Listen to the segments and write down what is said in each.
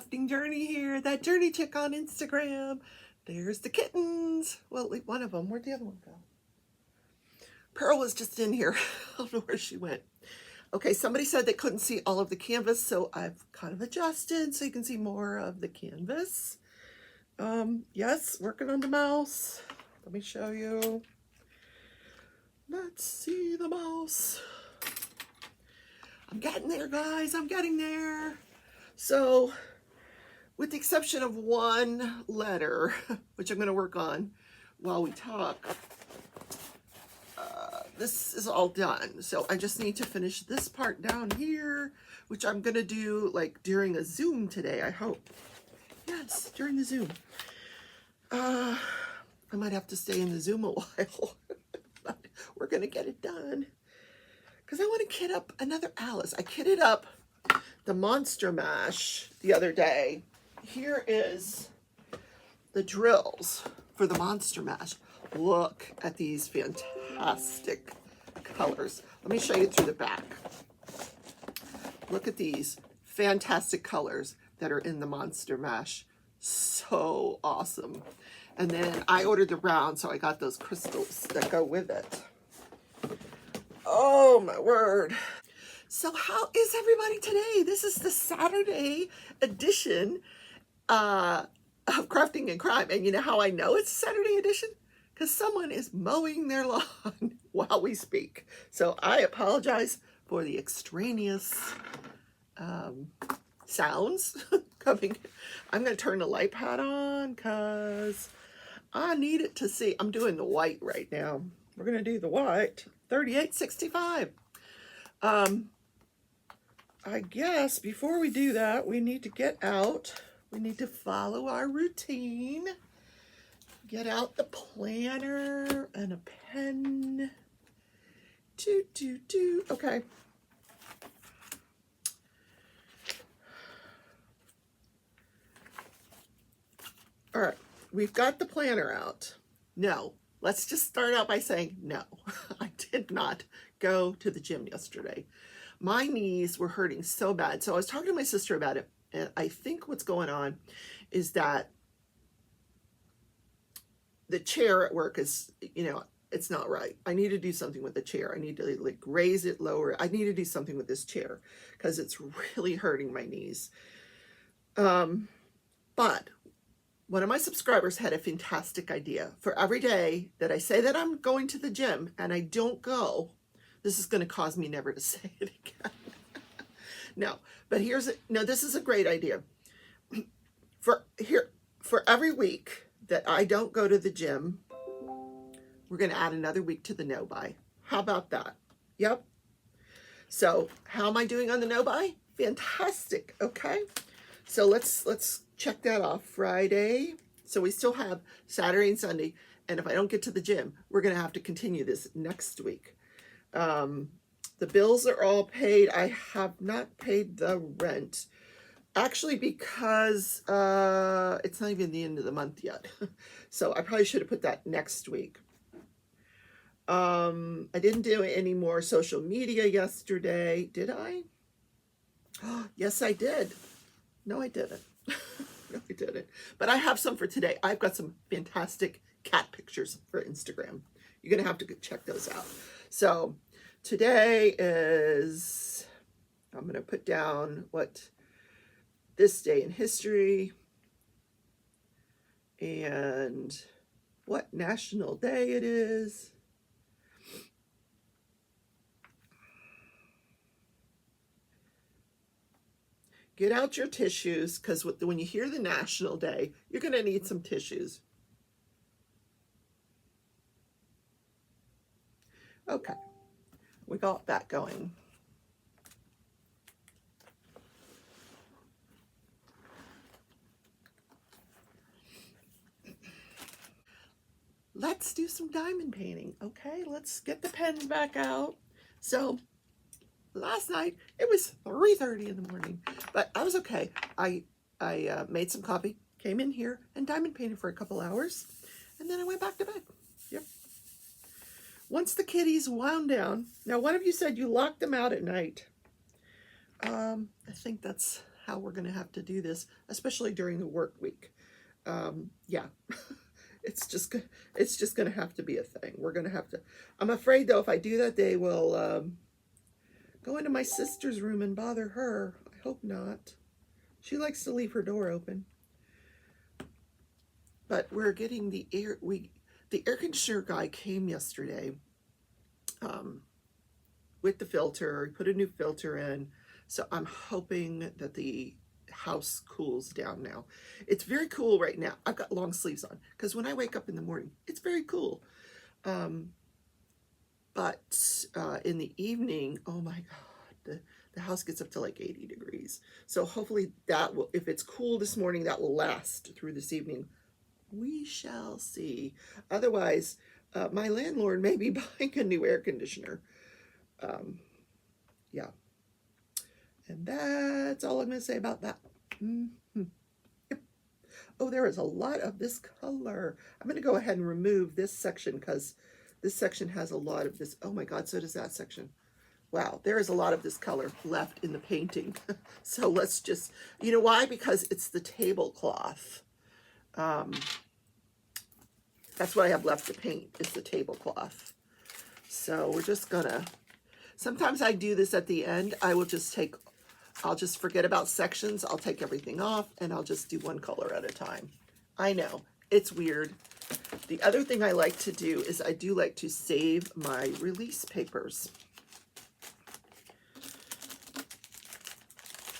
crafting journey here. That journey chick on Instagram. There's the kittens. Well, one of them. Where'd the other one go? Pearl was just in here. I don't know where she went. Okay, somebody said they couldn't see all of the canvas, so I've kind of adjusted so you can see more of the canvas. Yes, working on the mouse. Let me show you. Let's see the mouse. I'm getting there, guys. I'm getting there. So, with the exception of one letter, which I'm going to work on while we talk, this is all done. So I just need to finish this part down here, which I'm going to do like during a Zoom today, I hope. Yes, during the Zoom. I might have to stay in the Zoom a while, but we're going to get it done. Because I want to kit up another Alice. I kitted up the Monster Mash the other day. Here is the drills for the Monster Mash. Look at these fantastic colors. Let me show you through the back. Look at these fantastic colors that are in the Monster Mash. So awesome. And then I ordered the round, so I got those crystals that go with it. Oh my word. So how is everybody today? This is the Saturday edition of Crafting and Crime. And you know how I know it's Saturday edition? Because someone is mowing their lawn while we speak. So I apologize for the extraneous sounds coming. I'm going to turn the light pad on because I need it to see. I'm doing the white right now. We're going to do the white. 3865. I guess before we do that, we need to get out. We need to follow our routine. Get out the planner and a pen. Okay. All right. We've got the planner out. No. Let's just start out by saying no. I did not go to the gym yesterday. My knees were hurting so bad. So I was talking to my sister about it. And I think what's going on is that the chair at work is, it's not right. I need to do something with the chair. I need to like raise it, lower it. I need to do something with this chair because it's really hurting my knees. But one of my subscribers had a fantastic idea. For every day that I say that I'm going to the gym and I don't go, this is going to cause me never to say it again. No, but this is a great idea. For every week that I don't go to the gym, we're going to add another week to the no buy. How about that? Yep. So how am I doing on the no buy? Fantastic. Okay. So let's check that off. Friday. So we still have Saturday and Sunday. And if I don't get to the gym, we're going to have to continue this next week. The bills are all paid. I have not paid the rent. Actually, because it's not even the end of the month yet. So I probably should have put that next week. I didn't do any more social media yesterday. Did I? Oh, yes, I did. No, I didn't. No, I didn't. But I have some for today. I've got some fantastic cat pictures for Instagram. You're going to have to check those out. So today is, I'm going to put down what this day in history and what national day it is. Get out your tissues because when you hear the national day, you're going to need some tissues. Okay, we got that going. Let's do some diamond painting. Okay, let's get the pens back out. So last night it was 3:30 in the morning, but I was okay. I made some coffee, came in here and diamond painted for a couple hours, and then I went back to bed. Yep. Once the kitties wound down, now one of you said you locked them out at night. I think that's how we're going to have to do this, especially during the work week. Yeah, it's just going to have to be a thing. We're going to have to. I'm afraid though, if I do that, they will go into my sister's room and bother her. I hope not. She likes to leave her door open. But we're getting the air conditioner guy came yesterday with the filter. He put a new filter in. So I'm hoping that the house cools down now. It's very cool right now. I've got long sleeves on because when I wake up in the morning, it's very cool. But in the evening, oh my God, the house gets up to like 80 degrees. So hopefully that will, if it's cool this morning, that will last through this evening. We shall see. Otherwise, my landlord may be buying a new air conditioner. Yeah. And that's all I'm going to say about that. Yep. Oh, there is a lot of this color. I'm going to go ahead and remove this section because this section has a lot of this. Oh my God, so does that section. Wow, there is a lot of this color left in the painting. So let's just, you know why? Because it's the tablecloth. That's what I have left to paint, is the tablecloth. So we're just gonna, sometimes I do this at the end. I'll just forget about sections. I'll take everything off and I'll just do one color at a time. I know, it's weird. The other thing I like to do is I do like to save my release papers.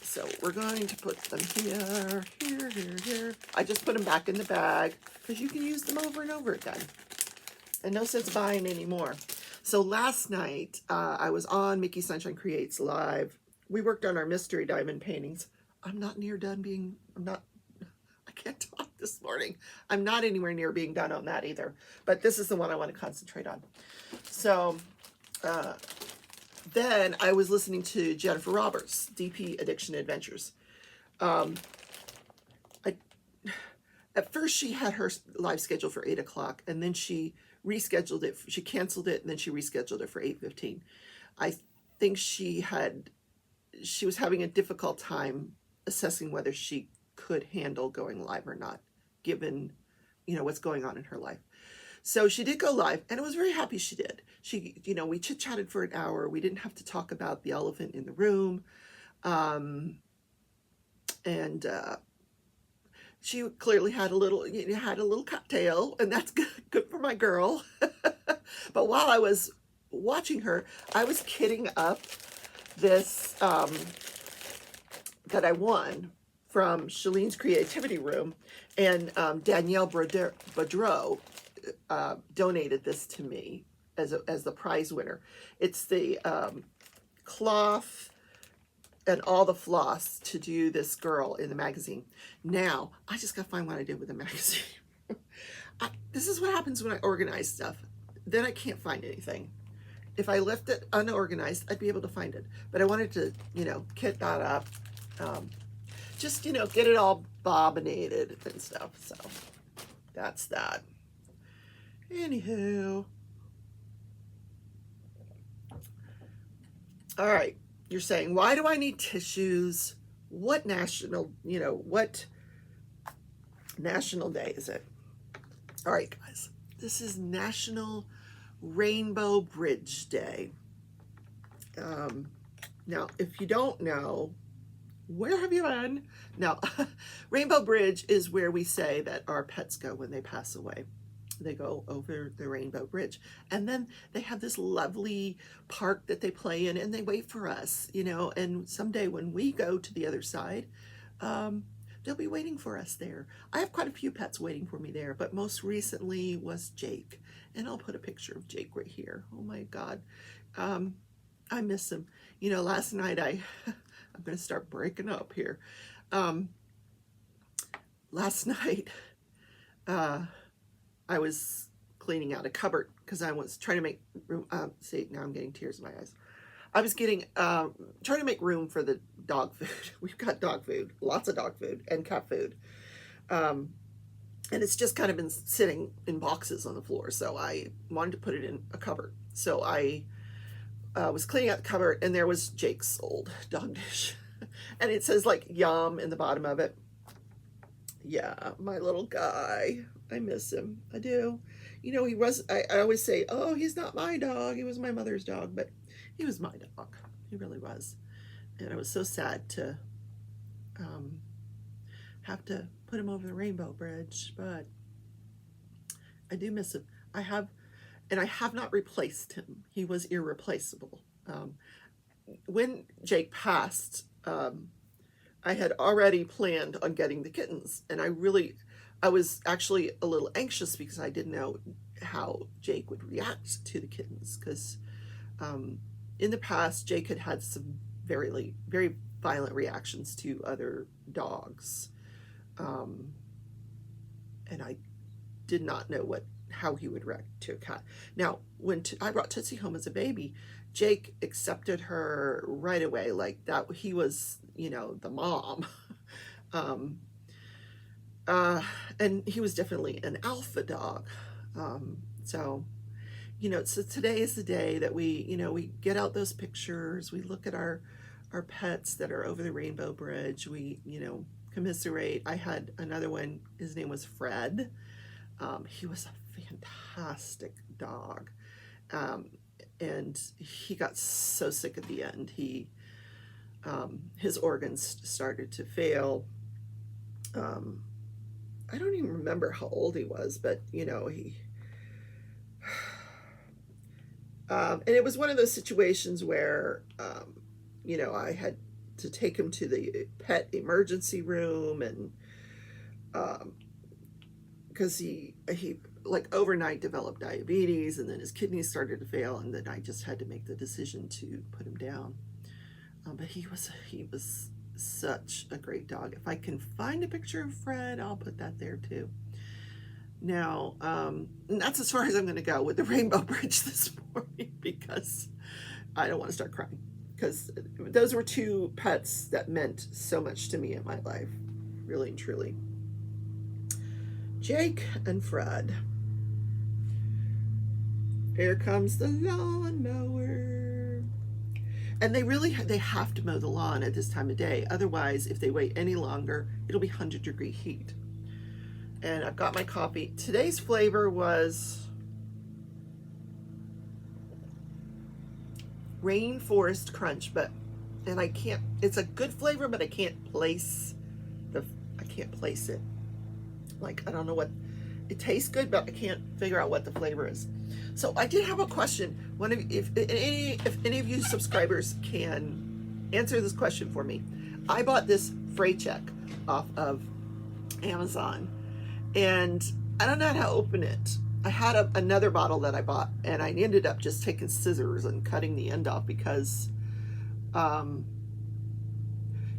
So we're going to put them here, here, here, here. I just put them back in the bag because you can use them over and over again. And no sense buying anymore. So last night, I was on Mickey Sunshine Creates Live. We worked on our mystery diamond paintings. I'm not near done being, I can't talk this morning. I'm not anywhere near being done on that either. But this is the one I want to concentrate on. So, then I was listening to Jennifer Roberts, DP Addiction Adventures. At first she had her live schedule for 8 o'clock and then she rescheduled it. She canceled it and then she rescheduled it for 8:15. I think she was having a difficult time assessing whether she could handle going live or not, given, what's going on in her life. So she did go live, and I was very happy she did. We chit-chatted for an hour. We didn't have to talk about the elephant in the room. She clearly had a little cocktail, and that's good for my girl. But while I was watching her, I was kitting up this that I won from Shalene's Creativity Room, and Danielle Boudreau donated this to me as the prize winner. It's the cloth and all the floss to do this girl in the magazine. Now, I just gotta find what I did with the magazine. This is what happens when I organize stuff. Then I can't find anything. If I left it unorganized, I'd be able to find it. But I wanted to, kit that up. Just, get it all bobbinated and stuff. So that's that. Anywho. All right. You're saying, why do I need tissues? What national day is it? All right, guys. This is National Rainbow Bridge Day. Now, if you don't know, where have you been? Now, Rainbow Bridge is where we say that our pets go when they pass away. They go over the Rainbow Bridge. And then they have this lovely park that they play in and they wait for us, and someday when we go to the other side, they'll be waiting for us there. I have quite a few pets waiting for me there, but most recently was Jake. And I'll put a picture of Jake right here. Oh my God. I miss him. Last night I'm going to start breaking up here. Last night, I was cleaning out a cupboard because I was trying to make room. See, now I'm getting tears in my eyes. I was trying to make room for the dog food. We've got dog food, lots of dog food and cat food. And it's just kind of been sitting in boxes on the floor. So I wanted to put it in a cupboard. So I was cleaning out the cupboard and there was Jake's old dog dish. And it says like yum in the bottom of it. Yeah, my little guy. I miss him. I do. You know, he was, I always say, oh, he's not my dog. He was my mother's dog, but he was my dog. He really was. And I was so sad to um, have to put him over the rainbow bridge, but I do miss him. I have not replaced him. He was irreplaceable. When Jake passed, I had already planned on getting the kittens, and I was actually a little anxious because I didn't know how Jake would react to the kittens, because in the past Jake had had some very violent reactions to other dogs, and I did not know how he would react to a cat. Now, when I brought Tootsie home as a baby, Jake accepted her right away, like that he was, you know, the mom. And he was definitely an alpha dog. So, you know, so today is the day that we get out those pictures, we look at our pets that are over the rainbow bridge, we, commiserate. I had another one, his name was Fred. He was a fantastic dog. And he got so sick at the end. His organs started to fail. I don't even remember how old he was, but and it was one of those situations where I had to take him to the pet emergency room, and because he like overnight developed diabetes, and then his kidneys started to fail, and then I just had to make the decision to put him down. But he was such a great dog. If I can find a picture of Fred, I'll put that there too. Now, and that's as far as I'm going to go with the Rainbow Bridge this morning, because I don't want to start crying, because those were two pets that meant so much to me in my life, really and truly. Jake and Fred. Here comes the lawnmower. And they have to mow the lawn at this time of day. Otherwise, if they wait any longer, it'll be 100-degree heat. And I've got my coffee. Today's flavor was Rainforest Crunch, it's a good flavor, but I can't place it. Like, I don't know what, it tastes good, but I can't figure out what the flavor is. So I did have a question. If any of you subscribers can answer this question for me. I bought this freight check off of Amazon, and I don't know how to open it. I had another bottle that I bought, and I ended up just taking scissors and cutting the end off, because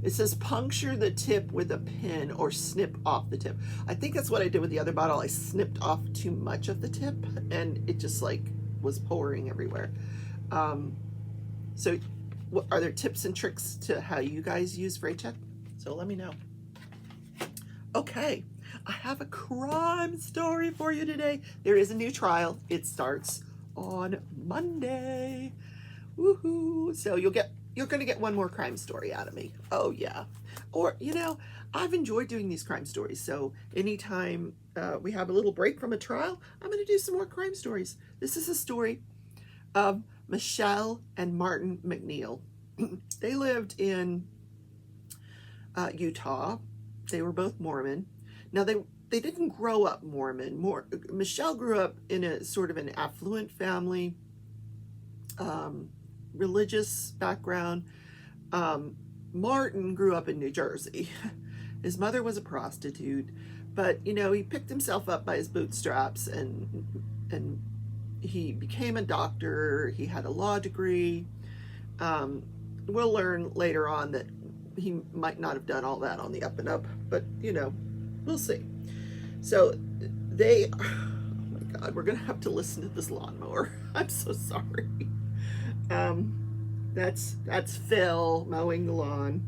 it says puncture the tip with a pin or snip off the tip. I think that's what I did with the other bottle. I snipped off too much of the tip, and it just was pouring everywhere. So are there tips and tricks to how you guys use freight check? So let me know. Okay, I have a crime story for you today. There is a new trial. It starts on Monday. Woohoo! So you're going to get one more crime story out of me. Oh, yeah. Or, I've enjoyed doing these crime stories. So anytime we have a little break from a trial, I'm going to do some more crime stories. This is a story of Michelle and Martin McNeil. They lived in Utah. They were both Mormon. Now, they didn't grow up Mormon. Michelle grew up in a sort of an affluent family, religious background. Martin grew up in New Jersey. His mother was a prostitute, but he picked himself up by his bootstraps, and he became a doctor. He had a law degree. We'll learn later on that he might not have done all that on the up and up, but we'll see. So oh my God, we're gonna have to listen to this lawnmower. I'm so sorry. That's Phil mowing the lawn.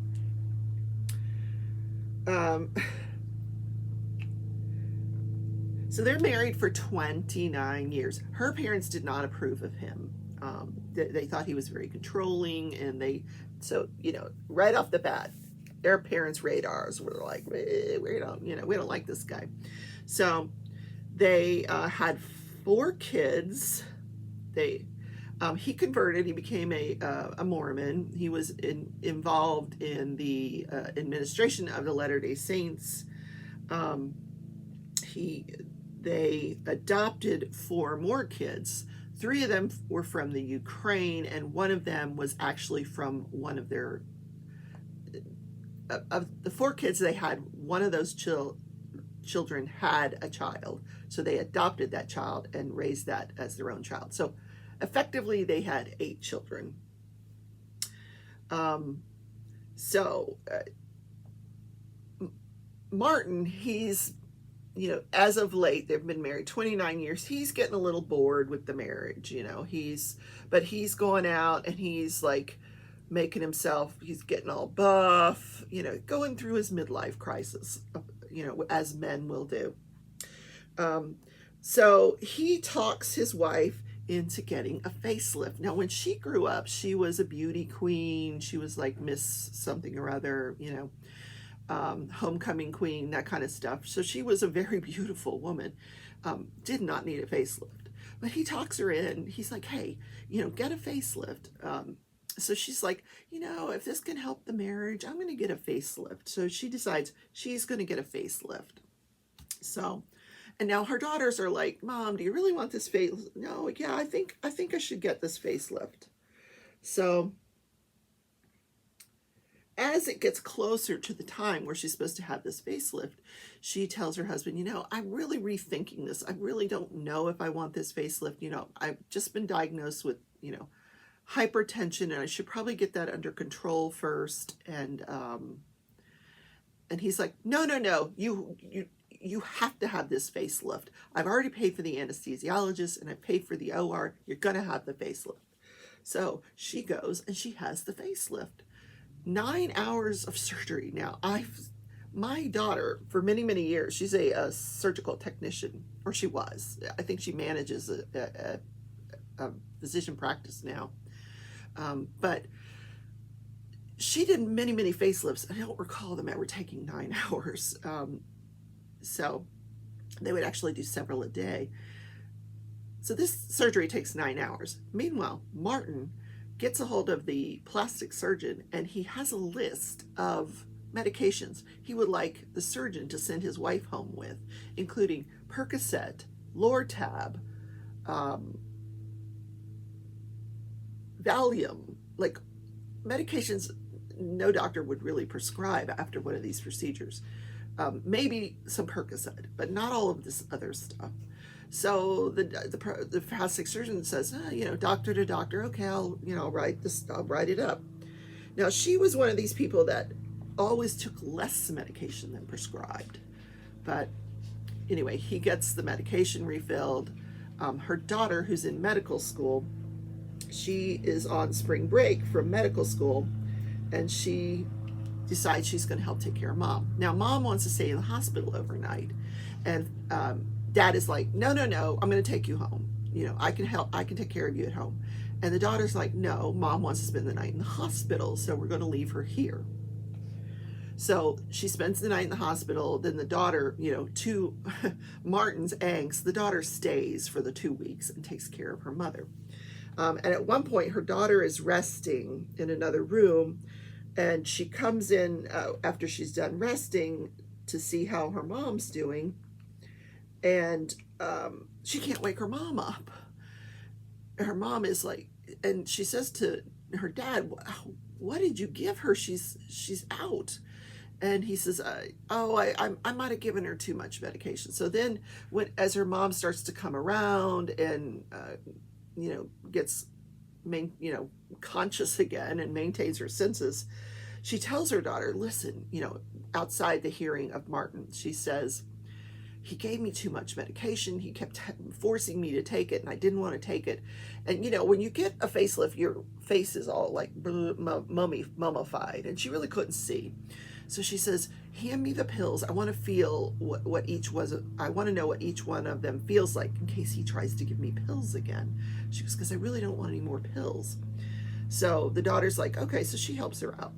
So they're married for 29 years. Her parents did not approve of him. They thought he was very controlling, and they So, you know, right off the bat, their parents' radars were like, we don't, you know, we don't like this guy. So they had 4 kids. He converted. He became a Mormon. He was involved in the administration of the Latter-day Saints. They adopted 4 more kids. 3 of them were from the Ukraine, and one of them was actually from one of their, of the 4 kids they had, one of those children had a child. So they adopted that child and raised that as their own child. So effectively they had 8 children. Martin, he's, you know, as of late, they've been married 29 years. He's getting a little bored with the marriage, you know. But he's going out and he's like making himself, he's getting all buff, you know, going through his midlife crisis, you know, as men will do. So he talks his wife into getting a facelift. Now, when she grew up, she was a beauty queen. She was like Miss something or other, you know, homecoming queen, that kind of stuff. So she was a very beautiful woman, did not need a facelift. But he talks her in. He's like, hey, you know, get a facelift. So she's like, you know, if this can help the marriage, I'm going to get a facelift. So she decides she's going to get a facelift. So, and now her daughters are like, Mom, do you really want this facelift? No, yeah, I think I should get this facelift. So as it gets closer to the time where she's supposed to have this facelift, she tells her husband, you know, I'm really rethinking this. I really don't know if I want this facelift. You know, I've just been diagnosed with, you know, hypertension, and I should probably get that under control first. And he's like, no, you have to have this facelift. I've already paid for the anesthesiologist and I paid for the OR. You're gonna have the facelift. So she goes and she has the facelift. 9 hours of surgery. Now, my daughter, for many, many years, she's a surgical technician, or she was. I think she manages a physician practice now. But she did many, many facelifts. I don't recall them ever taking 9 hours. So they would actually do several a day. So this surgery takes 9 hours. Meanwhile, Martin gets a hold of the plastic surgeon, and he has a list of medications he would like the surgeon to send his wife home with, including Percocet, Lortab, Valium, like medications no doctor would really prescribe after one of these procedures. Maybe some Percocet, but not all of this other stuff. So the plastic surgeon says, you know, doctor to doctor, okay, I'll write it up. Now, she was one of these people that always took less medication than prescribed. But anyway, he gets the medication refilled. Her daughter, who's in medical school, she is on spring break from medical school, and she decides she's going to help take care of Mom. Now, Mom wants to stay in the hospital overnight, and Dad is like, no, I'm going to take you home. You know, I can take care of you at home. And the daughter's like, no, Mom wants to spend the night in the hospital, so we're going to leave her here. So she spends the night in the hospital. Then the daughter, you know, to Martin's angst, the daughter stays for the 2 weeks and takes care of her mother. And at one point, her daughter is resting in another room, and she comes in after she's done resting to see how her mom's doing. And she can't wake her mom up. Her mom is like, and she says to her dad, what did you give her? She's out. And he says, I might have given her too much medication. So then as her mom starts to come around and, you know, gets, conscious again and maintains her senses, she tells her daughter, listen, you know, outside the hearing of Martin, she says, he gave me too much medication. He kept forcing me to take it, and I didn't want to take it. And, you know, when you get a facelift, your face is all like mummified, and she really couldn't see. So she says, hand me the pills. I want to feel what each was. I want to know what each one of them feels like in case he tries to give me pills again. She goes, because I really don't want any more pills. So the daughter's like, okay, so she helps her out.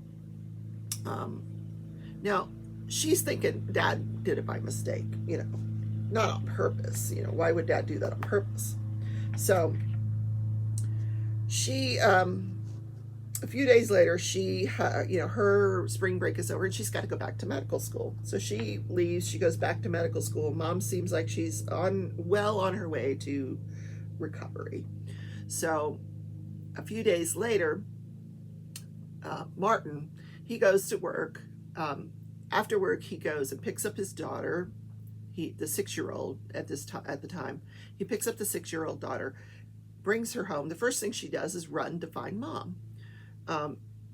Now, she's thinking dad did it by mistake, not on purpose. Why would dad do that on purpose? So she, a few days later, her spring break is over and she's got to go back to medical school. So she leaves, she goes back to medical school. Mom seems like she's well on her way to recovery. So a few days later, Martin, he goes to work. After work, he goes and picks up his daughter, the 6-year-old at the time. He picks up the 6-year-old daughter, brings her home. The first thing she does is run to find mom.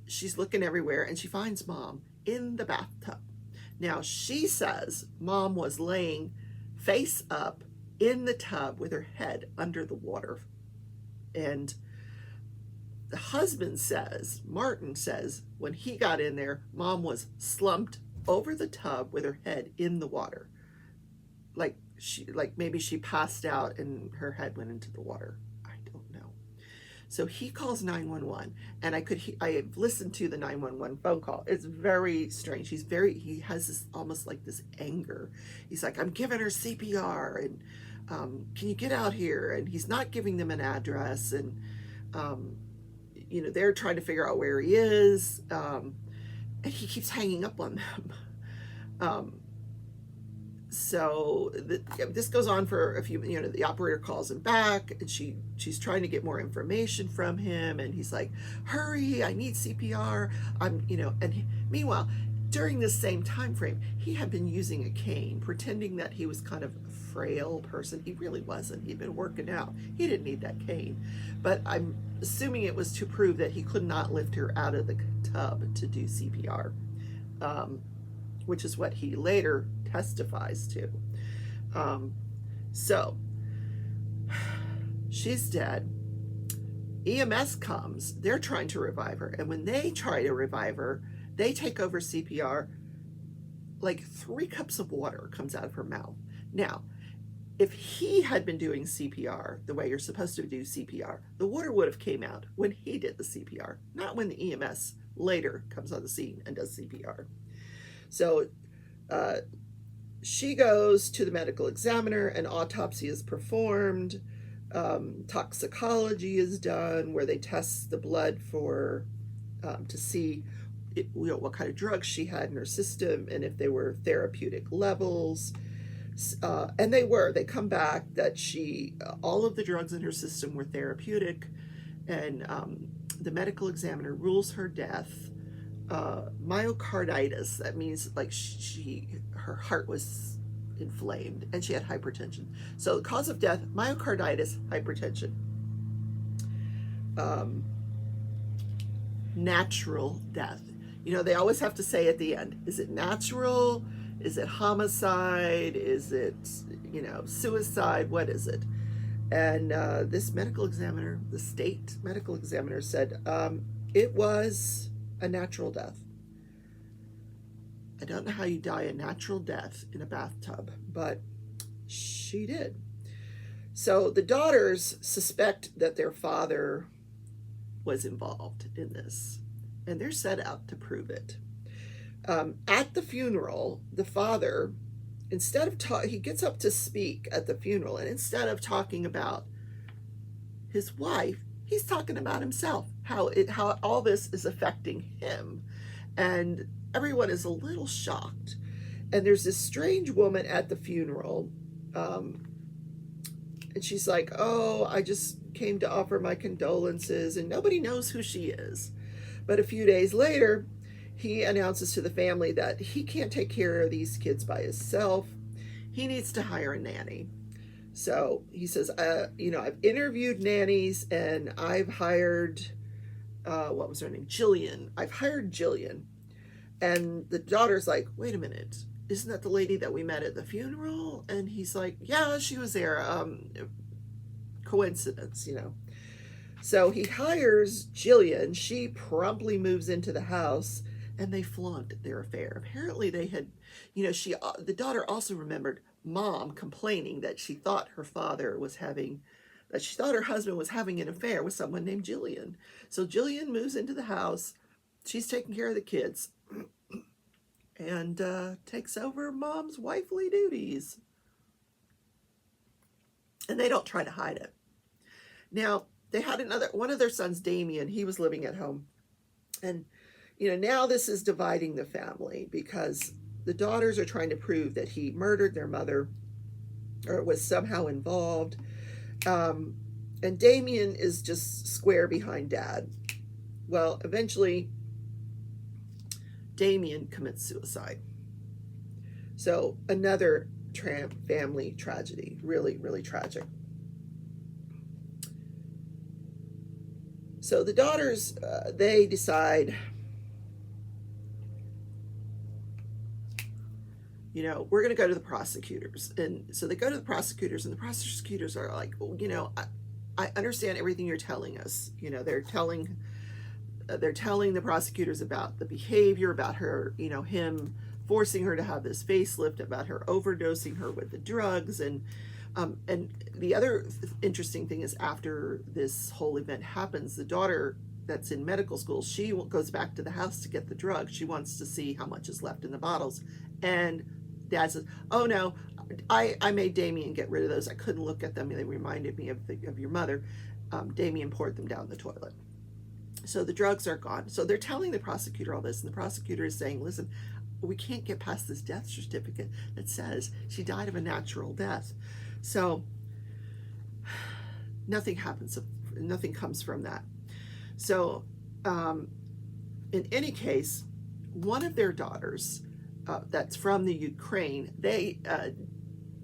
She's looking everywhere and she finds mom in the bathtub. Now she says mom was laying face up in the tub with her head under the water. And the husband says, Martin says, when he got in there, mom was slumped over the tub with her head in the water. Like maybe she passed out and her head went into the water. So he calls 911, and I have listened to the 911 phone call. It's very strange. He has this almost like this anger. He's like, I'm giving her CPR, and can you get out here? And he's not giving them an address, and they're trying to figure out where he is, and he keeps hanging up on them. So this goes on for a few, the operator calls him back and she's trying to get more information from him. And he's like, hurry, I need CPR. Meanwhile, during this same time frame, he had been using a cane, pretending that he was kind of a frail person. He really wasn't. He'd been working out. He didn't need that cane. But I'm assuming it was to prove that he could not lift her out of the tub to do CPR, which is what he later testifies to. So she's dead. EMS comes. They're trying to revive her. And when they try to revive her, they take over CPR. Like 3 cups of water comes out of her mouth. Now, if he had been doing CPR the way you're supposed to do CPR, the water would have came out when he did the CPR, not when the EMS later comes on the scene and does CPR. So she goes to the medical examiner, an autopsy is performed, toxicology is done where they test the blood for to see what kind of drugs she had in her system and if they were therapeutic levels. And they come back that all of the drugs in her system were therapeutic, and the medical examiner rules her death myocarditis. That means like her heart was inflamed and she had hypertension. So the cause of death, myocarditis, hypertension. Natural death. They always have to say at the end, is it natural? Is it homicide? Is it, suicide? What is it? And this medical examiner, the state medical examiner, said it was a natural death. I don't know how you die a natural death in a bathtub, but she did. So the daughters suspect that their father was involved in this, and they're set out to prove it. At the funeral, the father, instead of he gets up to speak at the funeral, and instead of talking about his wife, he's talking about himself, how all this is affecting him. And everyone is a little shocked. And there's this strange woman at the funeral, and she's like, oh, I just came to offer my condolences, and nobody knows who she is. But a few days later, he announces to the family that he can't take care of these kids by himself. He needs to hire a nanny. So he says, I've interviewed nannies and I've hired, what was her name? Jillian. I've hired Jillian. And the daughter's like, wait a minute, isn't that the lady that we met at the funeral? And he's like, yeah, she was there. Coincidence, So he hires Jillian. She promptly moves into the house, and they flaunt their affair. Apparently they had, the daughter also remembered mom complaining that she thought her father was having that she thought her husband was having an affair with someone named Jillian. So Jillian moves into the house. She's taking care of the kids and takes over mom's wifely duties. And they don't try to hide it. Now, they had one of their sons, Damien. He was living at home. And, now this is dividing the family because the daughters are trying to prove that he murdered their mother or was somehow involved. And Damien is just square behind dad. Well, eventually, Damien commits suicide. So another family tragedy. Really, really tragic. So the daughters, they decide, we're going to go to the prosecutors. And so they go to the prosecutors, and the prosecutors are like, well, I understand everything you're telling us. They're telling the prosecutors about the behavior, about her, him forcing her to have this facelift, about her overdosing her with the drugs. And the other interesting thing is, after this whole event happens, the daughter that's in medical school, she goes back to the house to get the drug. She wants to see how much is left in the bottles. And dad says, oh no, I made Damien get rid of those. I couldn't look at them. They reminded me of your mother. Damien poured them down the toilet. So the drugs are gone. So they're telling the prosecutor all this, and the prosecutor is saying, listen, we can't get past this death certificate that says she died of a natural death. So nothing happens. Nothing comes from that. So in any case, one of their daughters that's from the Ukraine,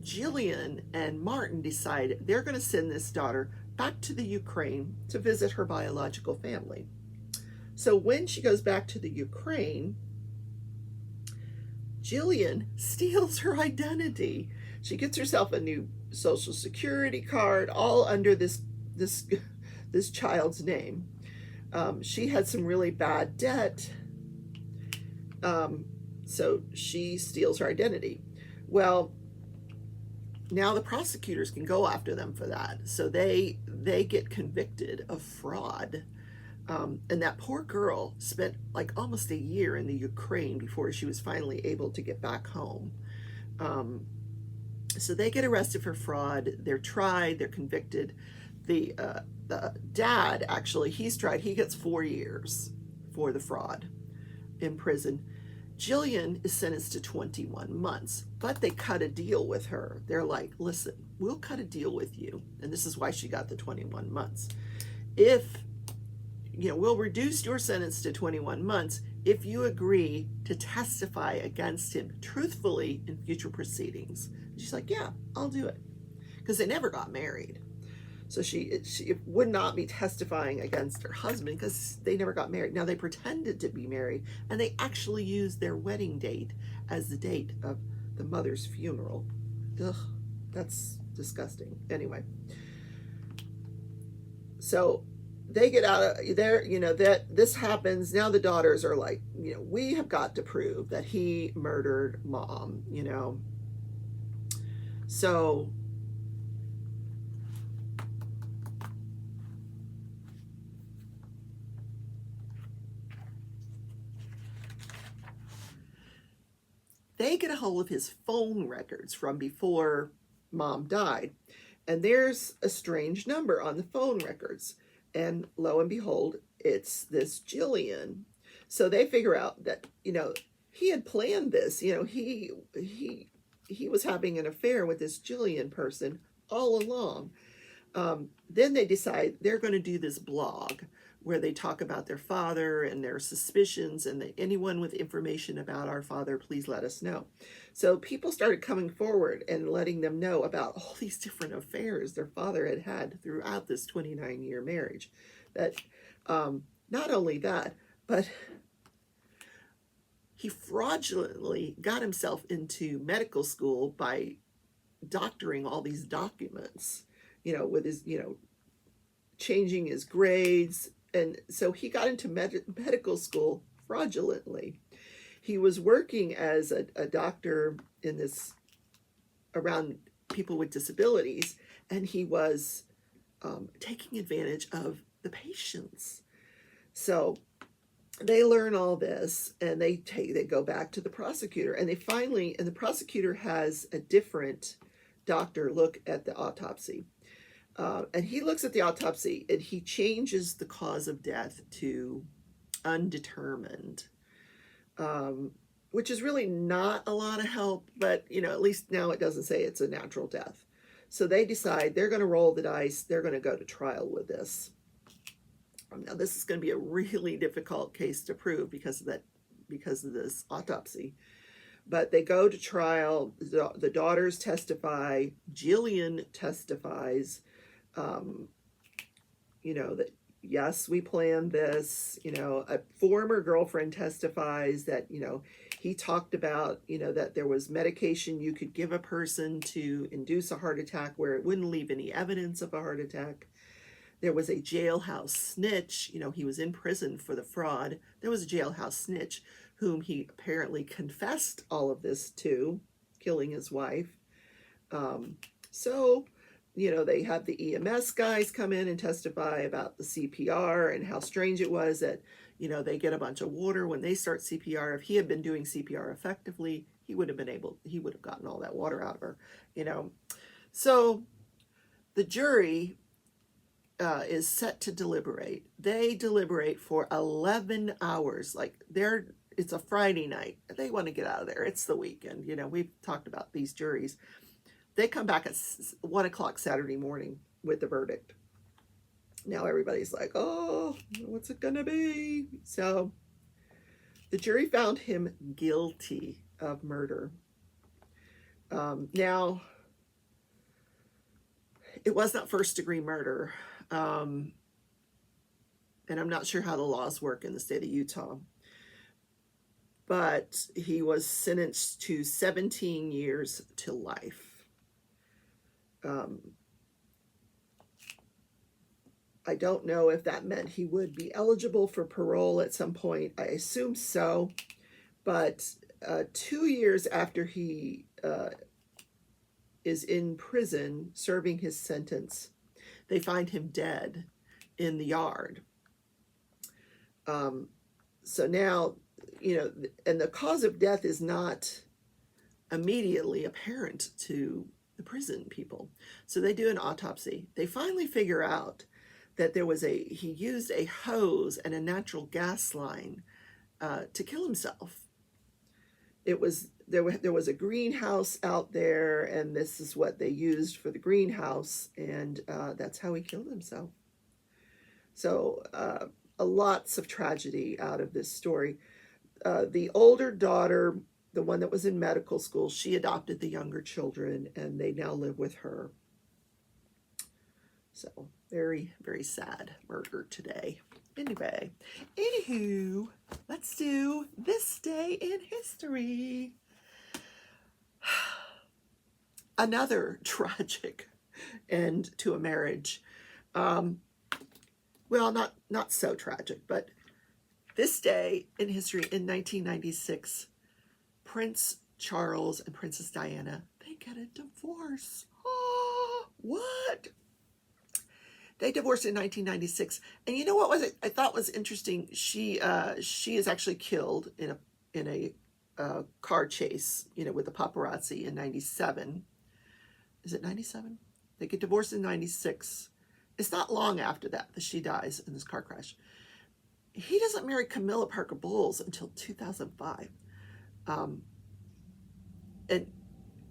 Jillian and Martin decide they're going to send this daughter back to the Ukraine to visit her biological family. So when she goes back to the Ukraine, Jillian steals her identity. She gets herself a new social security card, all under this child's name. She had some really bad debt, so she steals her identity. Well, now the prosecutors can go after them for that. So they get convicted of fraud. And that poor girl spent like almost a year in the Ukraine before she was finally able to get back home. So they get arrested for fraud. They're tried. They're convicted. The dad, actually, he's tried. He gets 4 years for the fraud in prison. Jillian is sentenced to 21 months, but they cut a deal with her. They're like, listen, we'll cut a deal with you. And this is why she got the 21 months. We'll reduce your sentence to 21 months if you agree to testify against him truthfully in future proceedings. And she's like, yeah, I'll do it. Because they never got married. So she would not be testifying against her husband because they never got married. Now, they pretended to be married, and they actually used their wedding date as the date of the mother's funeral. Ugh, that's disgusting. Anyway, so they get out of there, that this happens. Now the daughters are like, we have got to prove that he murdered mom, So they get a hold of his phone records from before mom died. And there's a strange number on the phone records. And lo and behold, it's this Jillian. So they figure out that, he had planned this. He was having an affair with this Jillian person all along. Then they decide they're going to do this blog where they talk about their father and their suspicions, and that anyone with information about our father, please let us know. So people started coming forward and letting them know about all these different affairs their father had had throughout this 29-year marriage. That not only that, but he fraudulently got himself into medical school by doctoring all these documents, with his, changing his grades. And so he got into medical school fraudulently. He was working as a doctor around people with disabilities, and he was taking advantage of the patients. So they learn all this, and they go back to the prosecutor, and the prosecutor has a different doctor look at the autopsy. And he looks at the autopsy, and he changes the cause of death to undetermined, which is really not a lot of help, but at least now it doesn't say it's a natural death. So they decide they're going to roll the dice. They're going to go to trial with this. Now this is going to be a really difficult case to prove because of this autopsy. But they go to trial. The daughters testify. Jillian testifies. That yes, we planned this. A former girlfriend testifies that he talked about that there was medication you could give a person to induce a heart attack where it wouldn't leave any evidence of a heart attack. There was a jailhouse snitch. He was in prison for the fraud. There was a jailhouse snitch whom he apparently confessed all of this to, killing his wife. So they have the EMS guys come in and testify about the CPR and how strange it was that, they get a bunch of water when they start CPR. If he had been doing CPR effectively, he would have gotten all that water out of her, So the jury is set to deliberate. They deliberate for 11 hours. It's a Friday night. They want to get out of there. It's the weekend. We've talked about these juries. They come back at 1 o'clock Saturday morning with the verdict. Now everybody's like, oh, what's it going to be? So the jury found him guilty of murder. Now, it was not first-degree murder. And I'm not sure how the laws work in the state of Utah. But he was sentenced to 17 years to life. I don't know if that meant he would be eligible for parole at some point. I assume so. But 2 years after he is in prison serving his sentence, they find him dead in the yard. So now, and the cause of death is not immediately apparent to the prison people. So they do an autopsy. They finally figure out that he used a hose and a natural gas line to kill himself. There was a greenhouse out there, and this is what they used for the greenhouse, and that's how he killed himself. So lots of tragedy out of this story. The older daughter, the one that was in medical school, she adopted the younger children, and they now live with her. So very, very sad murder today. Anywho, let's do this day in history. Another tragic end to a marriage. Well, not so tragic, but this day in history in 1996, Prince Charles and Princess Diana, they get a divorce. Oh, what? They divorced in 1996, and you know what I thought was interesting? She is actually killed in a car chase, with the paparazzi in 97. Is it 97? They get divorced in 96. It's not long after that she dies in this car crash. He doesn't marry Camilla Parker Bowles until 2005. And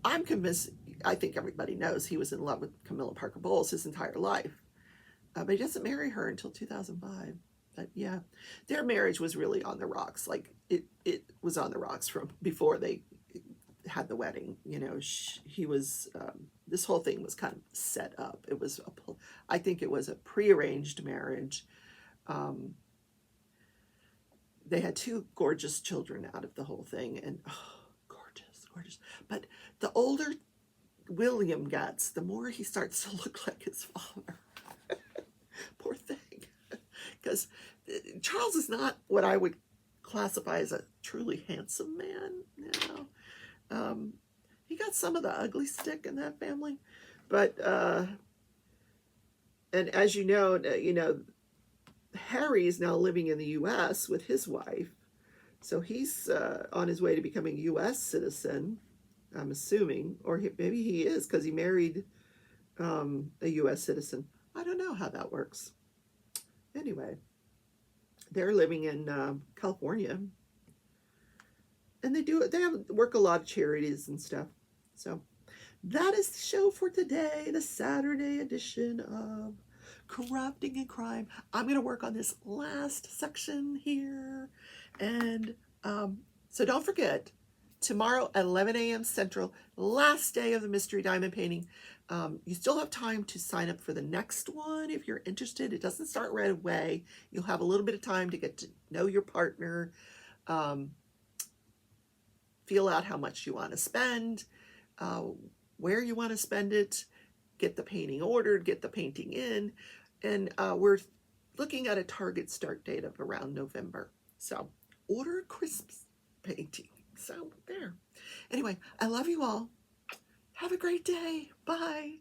I'm convinced, I think everybody knows he was in love with Camilla Parker Bowles his entire life. But he doesn't marry her until 2005. But yeah, their marriage was really on the rocks. It was on the rocks from before they had the wedding. He was, this whole thing was kind of set up. I think it was a prearranged marriage. They had 2 gorgeous children out of the whole thing, and gorgeous. But the older William gets, the more he starts to look like his father. Poor thing. Because Charles is not what I would classify as a truly handsome man. He got some of the ugly stick in that family, but And as you know, Harry is now living in the U.S. with his wife. So he's on his way to becoming a U.S. citizen, I'm assuming. Or maybe he is because he married a U.S. citizen. I don't know how that works. Anyway, they're living in California. And they work a lot of charities and stuff. So that is the show for today, the Saturday edition of Corrupting and Crime. I'm going to work on this last section here. And so don't forget, tomorrow at 11 a.m. Central, last day of the Mystery Diamond Painting. You still have time to sign up for the next one if you're interested. It doesn't start right away. You'll have a little bit of time to get to know your partner, feel out how much you want to spend, where you want to spend it, get the painting ordered, get the painting in, and we're looking at a target start date of around November. So order a Christmas painting. So there. Anyway, I love you all. Have a great day. Bye.